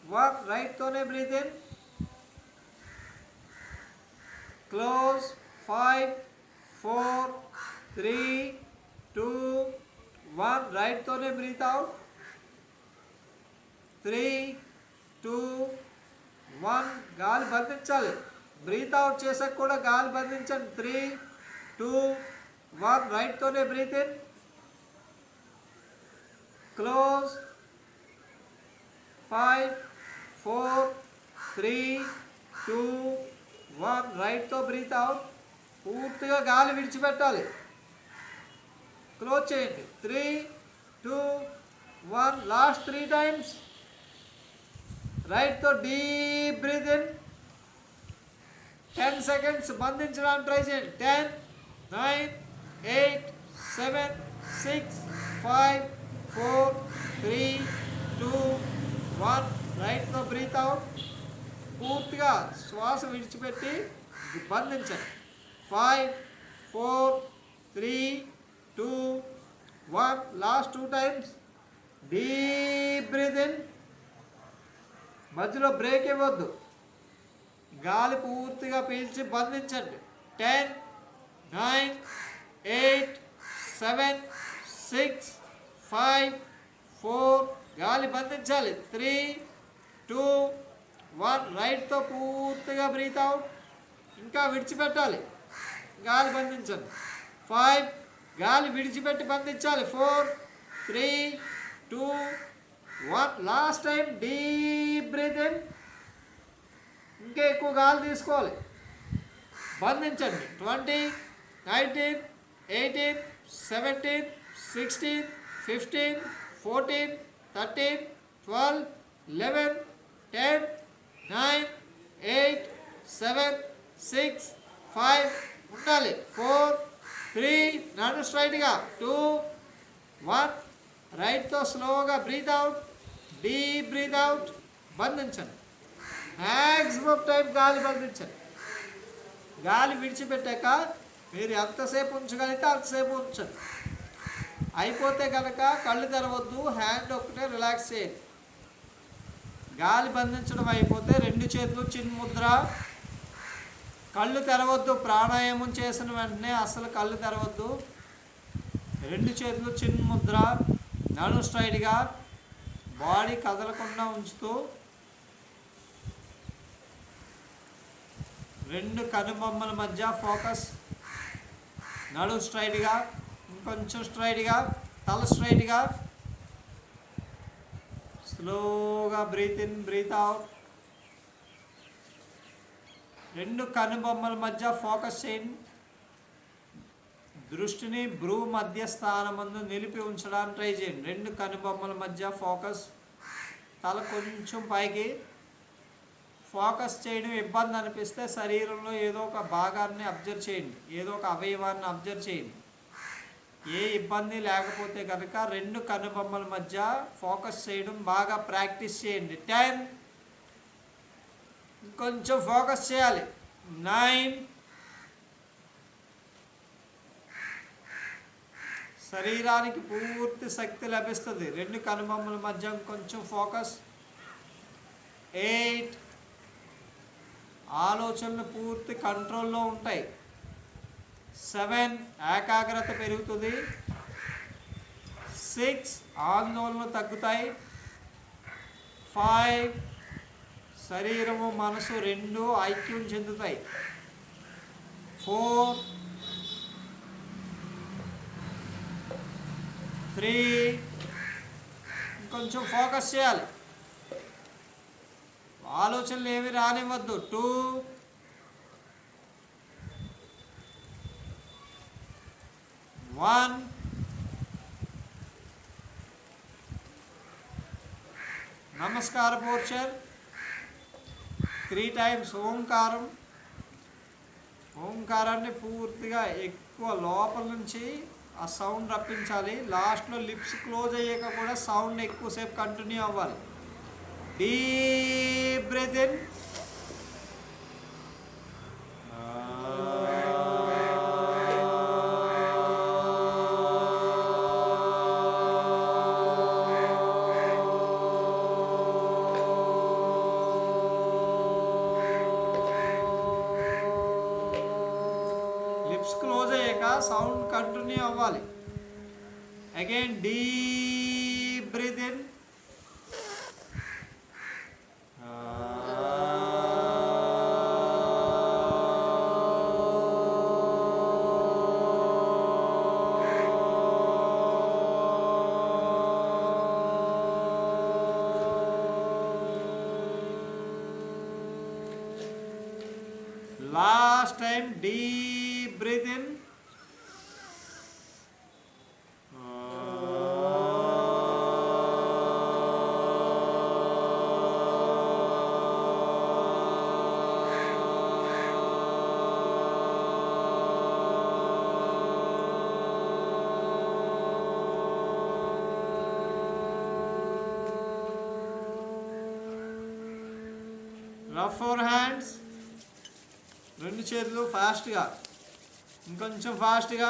Speaker 1: 1. రైట్తోనే బ్రీత్ ఇన్, క్లోజ్. 5, 4, 3, 2, 1. రైట్తోనే బ్రీత్ అవుట్. 3, 2, 1. గాలి బంధించాలి. బ్రీత్ అవుట్ చేసాక కూడా గాలి బంధించండి. 3, 2, 1. రైట్తోనే బ్రీత్ ఇన్, క్లోజ్. 5, 4, 3, 2, 1. రైట్తో బ్రీత్ అవుట్. పూర్తిగా గాలి విడిచిపెట్టాలి. క్లోజ్ చేయండి. 3, 2, 1. Last 3 times. రైట్తో డీప్ బ్రీత్ ఇన్. 10 సెకండ్స్ బంధించడానికి ట్రై చేయండి. 10, 9, 8, 7, 6, 5, 4, 3, 2, 1. రైట్తో బ్రీత్ అవుట్. పూర్తిగా శ్వాస విడిచిపెట్టి బంధించండి. 5, 4, 3, 2, 1. Last 2 times. Deep breath in. మధ్యలో బ్రేక్ ఇవ్వద్దు. గాలి పూర్తిగా పీల్చి బంధించండి. 10, 9, 8, 7, 6, 5, 4. గాలి బంధించాలి. 3, 2, 1. రైట్తో పూర్తిగా బ్రీత్ అవుట్. ఇంకా విడిచిపెట్టాలి. గాలి బంధించండి. 5. గాలి విడిచిపెట్టి బంధించాలి. 4, 3, 2, 1. Last time deep breath in. ఇంకా ఎక్కువ గాలి తీసుకోవాలి. బంధించండి. 20, 19, 18, 17, 16, 15, 14, 13, 12, 11, 10, 9, 8, 7, 6, 5. ఉండాలి. 4, 3. నన్ను స్ట్రైట్గా. 2, 1. రైట్తో స్లోగా breathe out. Deep breathe out. బంధించండి. మ్యాక్సిమం టైం గాలి బంధించండి. గాలి విడిచిపెట్టాక మీరు ఎంతసేపు ఉంచగలిగితే అంతసేపు ఉంచండి. అయిపోతే కనుక కళ్ళు తెరవద్దు, హ్యాండ్ ఒక్కటే రిలాక్స్ చేయండి. గాలి బంధించడం అయిపోతే 2 చేతులు చిన్ముద్ర. కళ్ళు తెరవద్దు. ప్రాణాయామం చేసిన వెంటనే అసలు కళ్ళు తెరవద్దు. 2 చేతులు చిన్న ముద్ర, నడు స్ట్రైట్గా, బాడీ కదలకుండా ఉంచుతూ 2 కనుబొమ్మల మధ్య ఫోకస్. నడు స్ట్రైట్గా, ఇంకొంచెం స్ట్రైట్గా, తల స్ట్రైట్గా. స్లోగా బ్రీత్ ఇన్, బ్రీత్ అవుట్. 2 కనుబొమ్మల మధ్య ఫోకస్ చేయండి. దృష్టిని భ్రూ మధ్య స్థానమందు నిలిపి ఉంచడానికి ట్రై చేయండి. 2 కనుబొమ్మల మధ్య ఫోకస్. తల కొంచెం పైకి. ఫోకస్ చేయడం ఇబ్బంది అనిపిస్తే శరీరంలో ఏదో ఒక భాగాన్ని అబ్జర్వ్ చేయండి, ఏదో ఒక అవయవాన్ని అబ్జర్వ్ చేయండి. ఏ ఇబ్బంది లేకపోతే కనుక 2 కనుబొమ్మల మధ్య ఫోకస్ చేయడం బాగా ప్రాక్టీస్ చేయండి. 10, కొంచెం ఫోకస్ చేయాలి. 9, శరీరానికి పూర్తి శక్తి లభిస్తుంది 2 కనుబొమ్మల మధ్య కొంచెం ఫోకస్. 8, ఆలోచనలు పూర్తి కంట్రోల్లో ఉంటాయి. 7, ఏకాగ్రత పెరుగుతుంది. 6, ఆందోళనలు తగ్గుతాయి. 5, శరీరము మనసు 2 ఐక్యం చెందుతాయి. 4, 3, కొంచెం ఫోకస్ చేయాలి. ఆలోచనలు ఏమి రానివ్వద్దు. 2, 1. నమస్కార పోర్చర్ 3 times. ఓంకారం. ఓంకారాన్ని పూర్తిగా ఎక్కువ లోపల నుంచి ఆ సౌండ్ రప్పించాలి. లాస్ట్లో లిప్స్ క్లోజ్ అయ్యాక కూడా సౌండ్ ఎక్కువసేపు కంటిన్యూ అవ్వాలి. Deep breath in. Lips close అయ్యాక సౌండ్ కంటిన్యూ అవ్వాలి. Again deep breath in. Last time, deep breathe in. Rub 4 hands. 2 చేతులు ఫాస్ట్గా, ఇంకొంచెం ఫాస్ట్గా.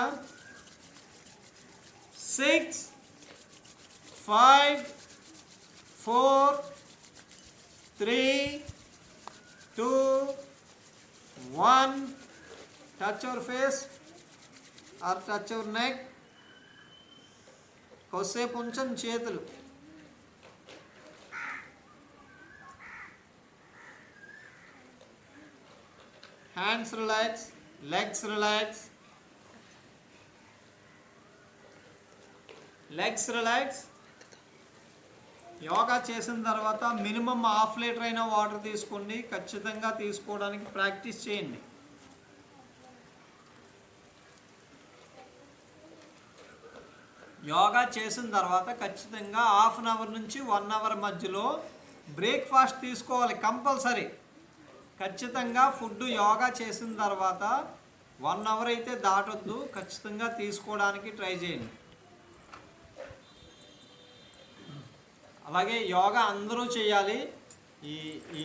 Speaker 1: 6, 5, 4, 3, 2, 1. Touch your face or touch your neck. కొద్దిసేపు ఉంచండి చేతులు. Hands relax, legs relax. Legs relax. Yoga చేసిన తర్వాత మినిమం 1/2 లీటర్ అయినా వాటర్ తీసుకోండి. ఖచ్చితంగా తీసుకోవడానికి ప్రాక్టీస్ చేయండి. యోగా చేసిన తర్వాత ఖచ్చితంగా 1/2 అవర్ నుంచి 1 అవర్ మధ్యలో బ్రేక్ఫాస్ట్ తీసుకోవాలి కంపల్సరీ. ఖచ్చితంగా ఫుడ్ యోగా చేసిన తర్వాత 1 అవర్ అయితే దాటొద్దు. ఖచ్చితంగా తీసుకోవడానికి ట్రై చేయండి. అలాగే యోగా అందరూ చేయాలి. ఈ